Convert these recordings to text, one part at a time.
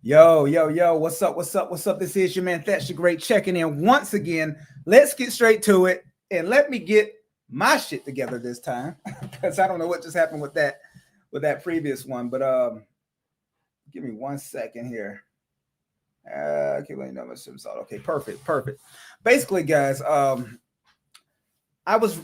Yo, what's up? This is your man, That's your Great, checking in once again. Let's get straight to it and let me get my shit together this time because I don't know what just happened with that previous one. But give me 1 second here. Okay, let me know my shit's all okay. Perfect. Basically, guys, I was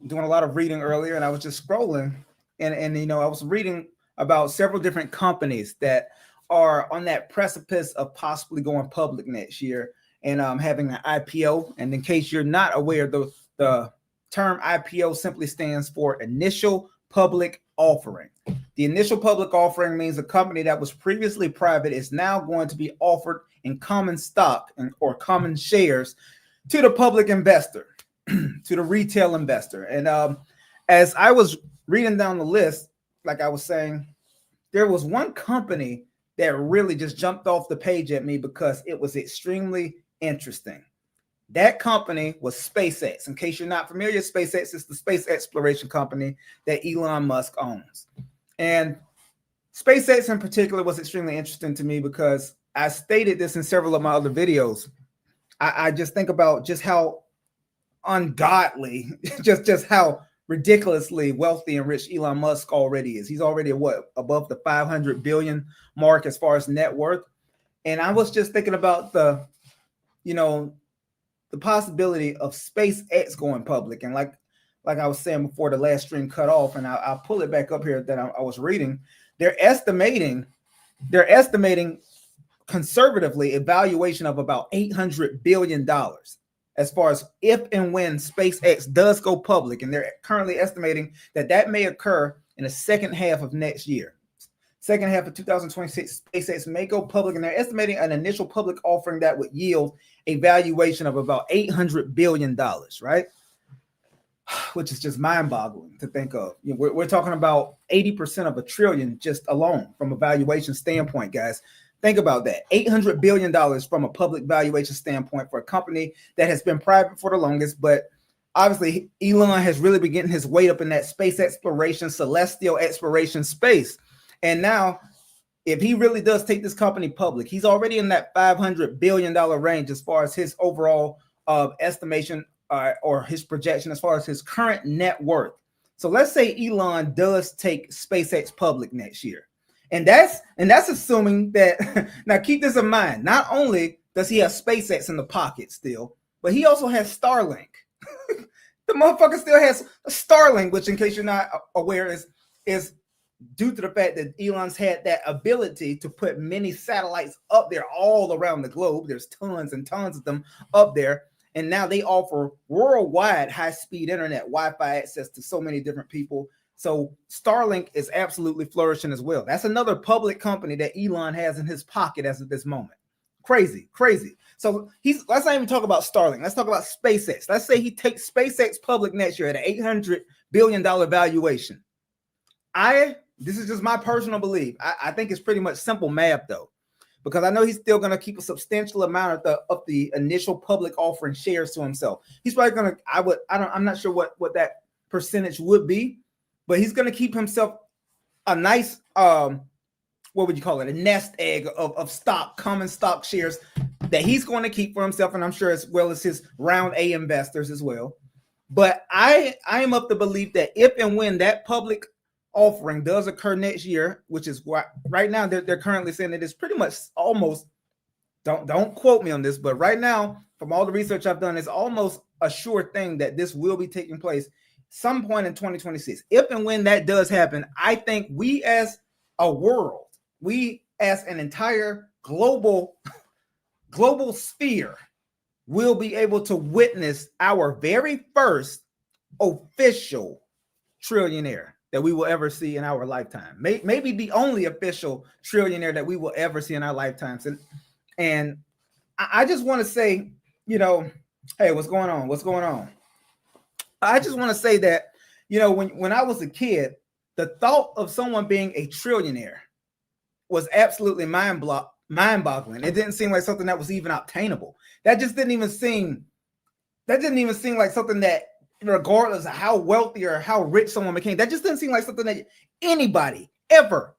doing a lot of reading earlier and I was just scrolling and I was reading about several different companies that are on that precipice of possibly going public next year and having an IPO. And in case you're not aware, the term IPO simply stands for initial public offering. The initial public offering means a company that was previously private is now going to be offered in common stock or common shares to the public investor, to the retail investor. And as I was reading down the list, like I was saying, there was one company that really just jumped off the page at me because it was extremely interesting. That company was SpaceX. In case you're not familiar, SpaceX is the space exploration company that Elon Musk owns. And SpaceX in particular was extremely interesting to me because I stated this in several of my other videos. I just think about just how ungodly, just how ridiculously wealthy and rich Elon Musk already is. He's already above the 500 billion mark as far as net worth. And I was just thinking about the possibility of SpaceX going public. And like I was saying before the last stream cut off, and I'll pull it back up here that I was reading. They're estimating conservatively a valuation of about $800 billion. As far as if and when SpaceX does go public, and they're currently estimating that may occur in the second half of next year. Second half of 2026, SpaceX may go public, and they're estimating an initial public offering that would yield a valuation of about $800 billion, right? Which is just mind-boggling to think of. We're talking about 80% of $1 trillion just alone from a valuation standpoint, guys. Think about that. $800 billion from a public valuation standpoint for a company that has been private for the longest. But obviously, Elon has really been getting his weight up in that space exploration, celestial exploration space. And now, if he really does take this company public, he's already in that $500 billion range as far as his overall estimation or his projection as far as his current net worth. So let's say Elon does take SpaceX public next year. And that's assuming that, now keep this in mind, not only does he have SpaceX in the pocket still, but he also has Starlink. The motherfucker still has Starlink, which in case you're not aware is due to the fact that Elon's had that ability to put many satellites up there all around the globe. There's tons and tons of them up there. And now they offer worldwide high-speed internet, Wi-Fi access to so many different people. So Starlink is absolutely flourishing as well. That's another public company that Elon has in his pocket as of this moment. Crazy. So let's not even talk about Starlink. Let's talk about SpaceX. Let's say he takes SpaceX public next year at an $800 billion valuation. This is just my personal belief. I think it's pretty much simple math though, because I know he's still going to keep a substantial amount of the initial public offering shares to himself. He's probably going to, I'm not sure what that percentage would be, but he's going to keep himself a nice, what would you call it? A nest egg of stock, common stock shares that he's going to keep for himself. And I'm sure as well as his round A investors as well. But I am of the belief that if and when that public offering does occur next year, which is what right now they're currently saying it is pretty much almost, don't quote me on this, but right now, from all the research I've done, it's almost a sure thing that this will be taking place some point in 2026. If and when that does happen, I think we as a world, we as an entire global sphere will be able to witness our very first official trillionaire that we will ever see in our lifetime. Maybe the only official trillionaire that we will ever see in our lifetimes. And I just want to say, hey, what's going on? I just want to say that, when I was a kid, the thought of someone being a trillionaire was absolutely mind-boggling. It didn't seem like something that was even obtainable. That didn't even seem like something that, regardless of how wealthy or how rich someone became, that just didn't seem like something that anybody ever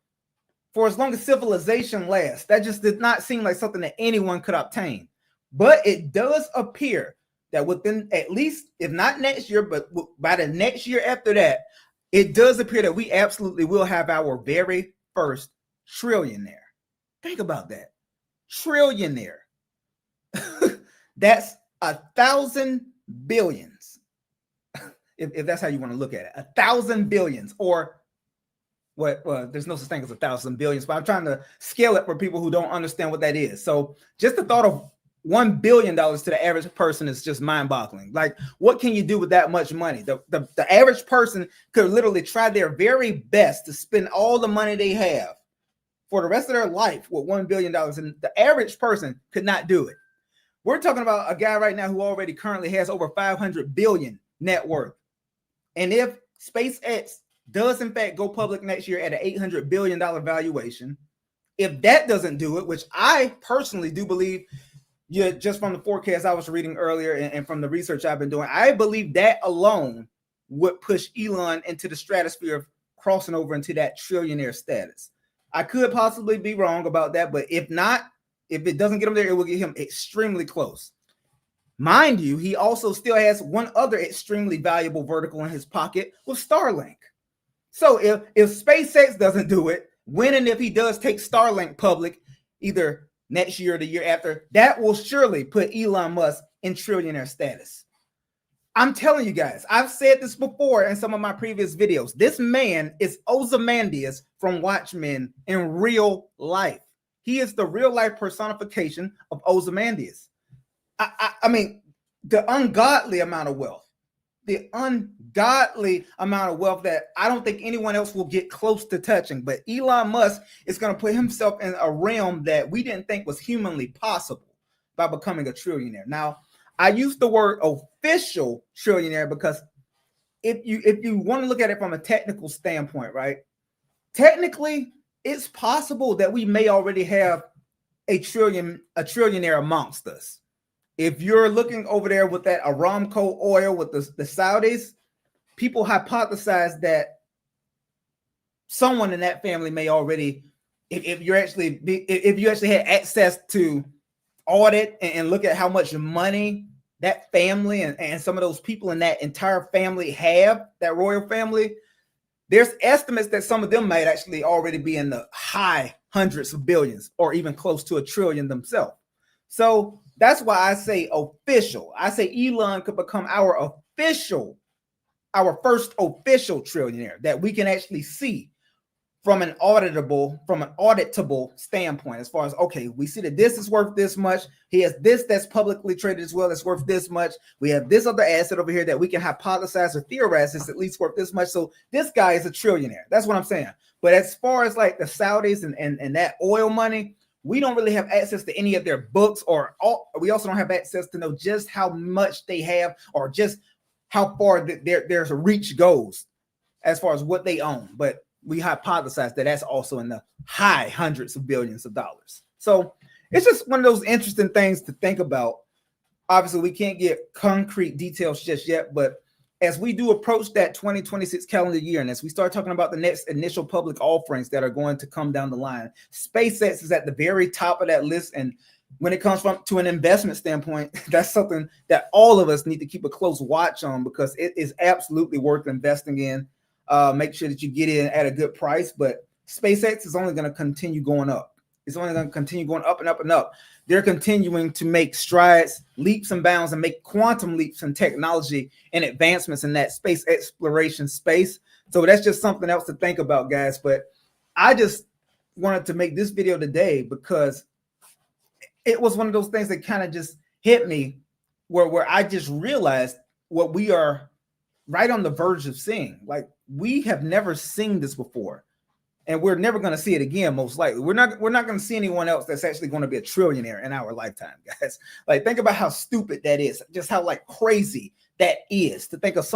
for as long as civilization lasts. That just did not seem like something that anyone could obtain. But it does appear that within, at least, if not next year, but by the next year after that, it does appear that we absolutely will have our very first trillionaire. Think about that. Trillionaire. That's 1,000 billions. If that's how you want to look at it. 1,000 billions, or what? Well, there's no such thing as 1,000 billions, but I'm trying to scale it for people who don't understand what that is. So just the thought of $1 billion to the average person is just mind-boggling. Like, what can you do with that much money? The average person could literally try their very best to spend all the money they have for the rest of their life with $1 billion, and the average person could not do it. We're talking about a guy right now who already currently has over 500 billion net worth. And if SpaceX does in fact go public next year at an $800 billion valuation, if that doesn't do it, which I personally do believe, just from the forecast I was reading earlier and from the research I've been doing, I believe that alone would push Elon into the stratosphere of crossing over into that trillionaire status. I could possibly be wrong about that, but if not, if it doesn't get him there, it will get him extremely close. Mind you, he also still has one other extremely valuable vertical in his pocket with Starlink. So if SpaceX doesn't do it, when and if he does take Starlink public, either next year or the year after, that will surely put Elon Musk in trillionaire status. I'm telling you guys, I've said this before in some of my previous videos. This man is Ozymandias from Watchmen in real life. He is the real life personification of Ozymandias. I mean, the ungodly amount of wealth, that I don't think anyone else will get close to touching. But Elon Musk is going to put himself in a realm that we didn't think was humanly possible by becoming a trillionaire. Now, I use the word official trillionaire because if you want to look at it from a technical standpoint, right? Technically, it's possible that we may already have a trillionaire amongst us. If you're looking over there with that Aramco oil with the Saudis, people hypothesize that someone in that family may already, if you actually had access to audit and look at how much money that family and some of those people in that entire family have, that royal family, there's estimates that some of them might actually already be in the high hundreds of billions or even close to $1 trillion themselves. So that's why I say official. I say Elon could become our first official trillionaire that we can actually see from an auditable standpoint, as far as, okay, we see that this is worth this much. He has this that's publicly traded as well, that's worth this much. We have this other asset over here that we can hypothesize or theorize is at least worth this much. So this guy is a trillionaire. That's what I'm saying. But as far as like the Saudis and that oil money, we don't really have access to any of their books, we also don't have access to know just how much they have or just how far their reach goes as far as what they own. But we hypothesize that that's also in the high hundreds of billions of dollars. So it's just one of those interesting things to think about. Obviously, we can't get concrete details just yet, but as we do approach that 2026 calendar year, and as we start talking about the next initial public offerings that are going to come down the line, SpaceX is at the very top of that list. And when it comes to an investment standpoint, that's something that all of us need to keep a close watch on, because it is absolutely worth investing in. Make sure that you get in at a good price, but SpaceX is only going to continue going up. It's only going to continue going up and up and up. They're continuing to make strides, leaps and bounds, and make quantum leaps in technology and advancements in that space exploration space. So that's just something else to think about, guys. But I just wanted to make this video today because it was one of those things that kind of just hit me where I just realized what we are right on the verge of seeing. Like, we have never seen this before, and we're never going to see it again. Most likely, we're not going to see anyone else that's actually going to be a trillionaire in our lifetime, guys. Like, think about how stupid that is. Just how like crazy that is to think of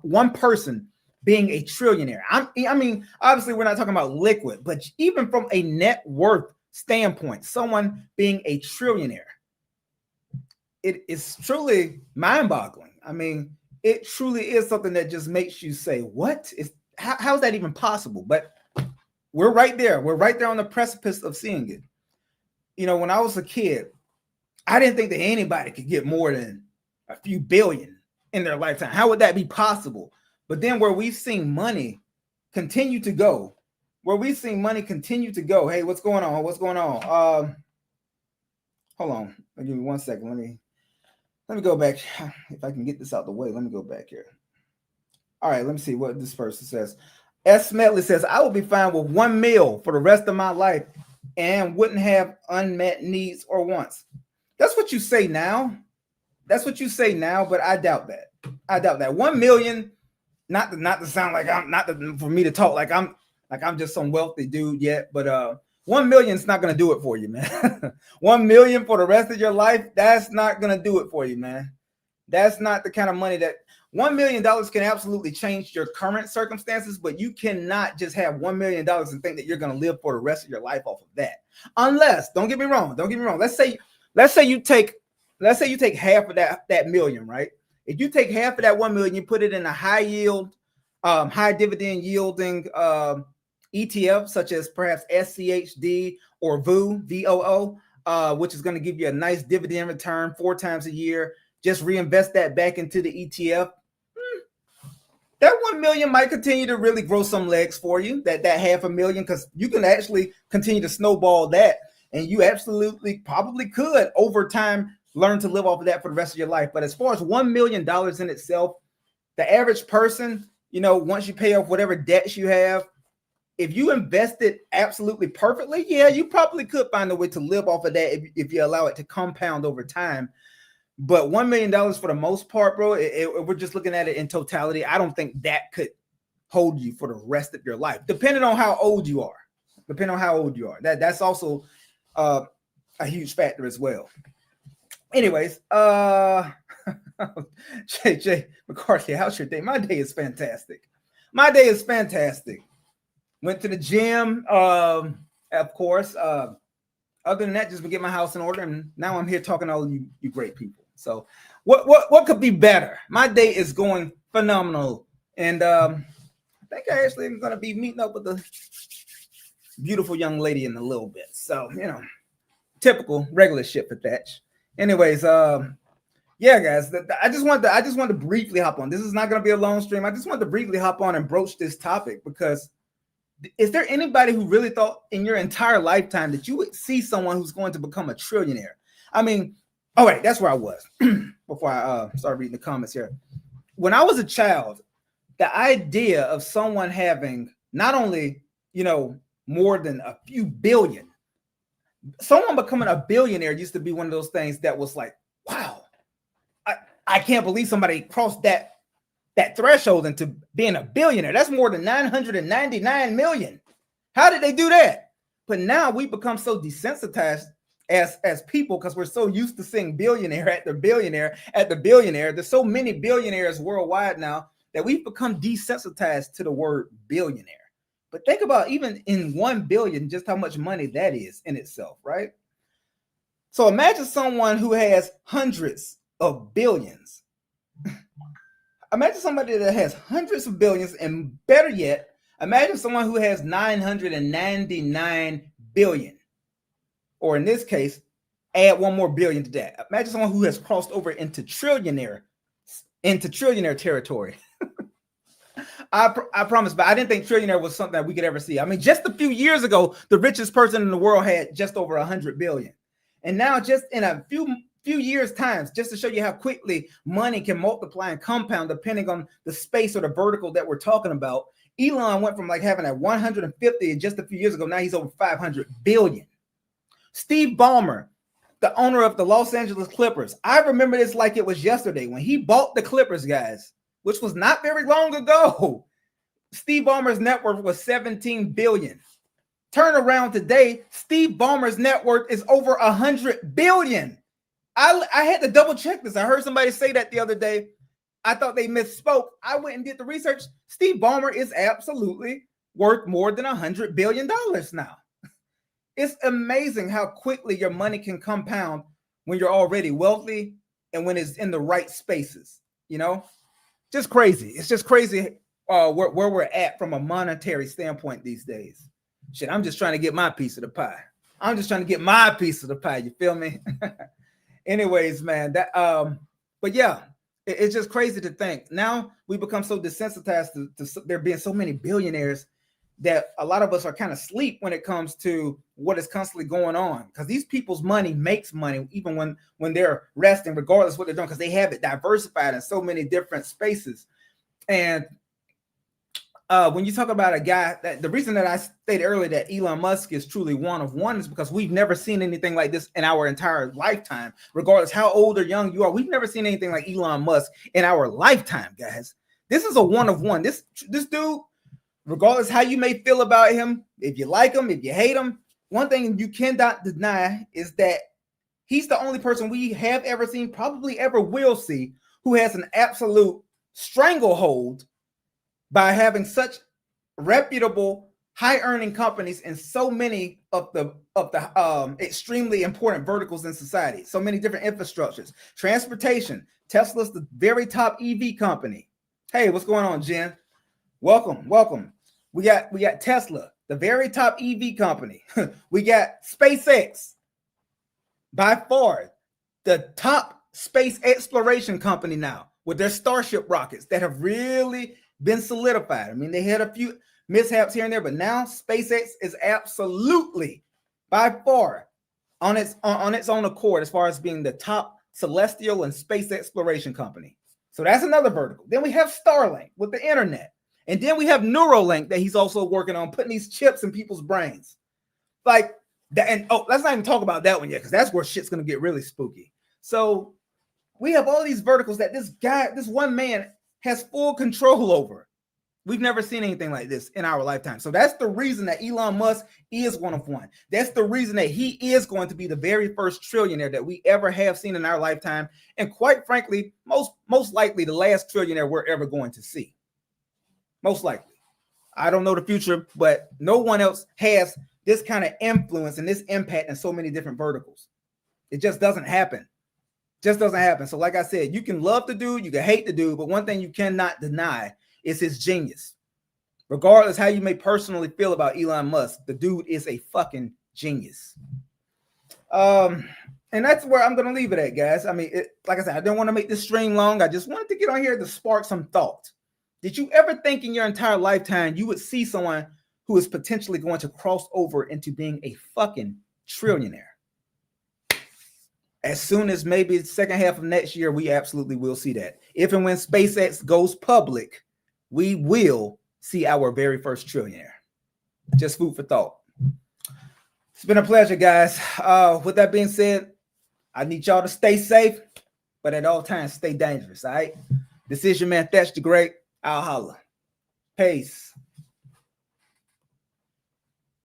one person being a trillionaire. I mean, obviously, we're not talking about liquid, but even from a net worth standpoint, someone being a trillionaire, it is truly mind-boggling. I mean, it truly is something that just makes you say, what is, how is that even possible? But We're right there. We're right there on the precipice of seeing it. You know, when I was a kid, I didn't think that anybody could get more than a few billion in their lifetime. How would that be possible? But then where we've seen money continue to go, hey, what's going on? What's going on? Hold on. Give me 1 second. Let me go back. If I can get this out the way, let me go back here. All right, let me see what this person says. S. Smedley says, I will be fine with 1 meal for the rest of my life and wouldn't have unmet needs or wants. That's what you say now. But I doubt that. 1 million, not to sound like for me to talk like I'm just some wealthy dude yet, but 1 million is not going to do it for you, man. 1 million for the rest of your life, that's not going to do it for you, man. That's not the kind of money that $1 million can absolutely change your current circumstances, but you cannot just have $1 million and think that you're going to live for the rest of your life off of that. Unless, don't get me wrong. Let's say you take half of that million, right? If you take half of that 1 million, you put it in a high yield, high dividend yielding ETF, such as perhaps SCHD or VOO, which is going to give you a nice dividend return 4 times a year. Just reinvest that back into the ETF. That 1 million might continue to really grow some legs for you, that $500,000, because you can actually continue to snowball that. And you absolutely probably could over time learn to live off of that for the rest of your life. But as far as $1 million in itself, the average person, you know, once you pay off whatever debts you have, if you invest it absolutely perfectly, yeah, you probably could find a way to live off of that if you allow it to compound over time. But $1 million for the most part, bro, we're just looking at it in totality. I don't think that could hold you for the rest of your life, depending on how old you are. That's also a huge factor as well. Anyways, JJ McCarthy, how's your day? My day is fantastic. Went to the gym, of course. Other than that, just been getting my house in order, and now I'm here talking to all you great people. So what could be better? My day is going phenomenal, and I think I actually am going to be meeting up with a beautiful young lady in a little bit. So, you know, typical regular shit for Thatch. Anyways, yeah, guys, I just wanted to briefly hop on. This is not going to be a long stream. I just wanted to briefly hop on and broach this topic, because is there anybody who really thought in your entire lifetime that you would see someone who's going to become a trillionaire? I mean, all right, that's where I was before I started reading the comments here. When I was a child, the idea of someone having not only, you know, more than a few billion, someone becoming a billionaire used to be one of those things that was like, wow, I can't believe somebody crossed that threshold into being a billionaire. That's more than 999 million. How did they do that? But now we've become so desensitized as people, because we're so used to seeing billionaire after billionaire after billionaire. There's so many billionaires worldwide now that we've become desensitized to the word billionaire. But think about even in 1 billion, just how much money that is in itself, right? So imagine someone who has hundreds of billions. Imagine somebody that has hundreds of billions, and better yet, imagine someone who has 999 billion. Or in this case, add 1 more billion to that. Imagine someone who has crossed over into trillionaire territory. I promise, but I didn't think trillionaire was something that we could ever see. I mean, just a few years ago, the richest person in the world had just over 100 billion. And now just in a few years' times, just to show you how quickly money can multiply and compound depending on the space or the vertical that we're talking about, Elon went from like having a 150 just a few years ago. Now he's over 500 billion. Steve Ballmer, the owner of the Los Angeles Clippers. I remember this like it was yesterday when he bought the Clippers, guys, which was not very long ago. Steve Ballmer's net worth was 17 billion. Turn around today, Steve Ballmer's net worth is over 100 billion. I had to double check this. I heard somebody say that the other day. I thought they misspoke. I went and did the research. Steve Ballmer is absolutely worth more than $100 billion now. It's amazing how quickly your money can compound when you're already wealthy and when it's in the right spaces, you know? Just crazy. It's just crazy where we're at from a monetary standpoint these days. Shit, I'm just trying to get my piece of the pie. I'm just trying to get my piece of the pie. You feel me? Anyways, man, but yeah, it's just crazy to think. Now we become so desensitized to there being so many billionaires that a lot of us are kind of asleep when it comes to what is constantly going on. Because these people's money makes money even when they're resting, regardless of what they're doing, because they have it diversified in so many different spaces. And when you talk about a guy, that the reason that I stated earlier that Elon Musk is truly one of one is because we've never seen anything like this in our entire lifetime, regardless how old or young you are. We've never seen anything like Elon Musk in our lifetime, guys. This is a one of one. This dude, regardless how you may feel about him, if you like him, if you hate him, one thing you cannot deny is that he's the only person we have ever seen, probably ever will see, who has an absolute stranglehold by having such reputable, high-earning companies in so many of the extremely important verticals in society, so many different infrastructures, transportation. Tesla's the very top EV company. Hey, what's going on, Jen? Welcome. We got Tesla, the very top EV company. We got SpaceX, by far the top space exploration company now, with their Starship rockets that have really been solidified. I mean, they had a few mishaps here and there, but now SpaceX is absolutely by far on its own accord as far as being the top celestial and space exploration company. So that's another vertical. Then we have Starlink with the internet. And then we have Neuralink that he's also working on, putting these chips in people's brains. Like that, and let's not even talk about that one yet, because that's where shit's gonna get really spooky. So we have all these verticals that this one man has full control over. We've never seen anything like this in our lifetime. So that's the reason that Elon Musk is one of one. That's the reason that he is going to be the very first trillionaire that we ever have seen in our lifetime. And quite frankly, most likely the last trillionaire we're ever going to see. Most likely. I don't know the future, but no one else has this kind of influence and this impact in so many different verticals. It just doesn't happen. Just doesn't happen. So like I said, you can love the dude, you can hate the dude, but one thing you cannot deny is his genius. Regardless how you may personally feel about Elon Musk, the dude is a fucking genius. And that's where I'm going to leave it at, guys. I mean, like I said, I don't want to make this stream long. I just wanted to get on here to spark some thought. Did you ever think in your entire lifetime you would see someone who is potentially going to cross over into being a fucking trillionaire? As soon as maybe the second half of next year, we absolutely will see that. If and when SpaceX goes public, we will see our very first trillionaire. Just food for thought. It's been a pleasure, guys. With that being said, I need y'all to stay safe, but at all times, stay dangerous, all right? This is your man, Thatch the Great. I'll holla. Peace.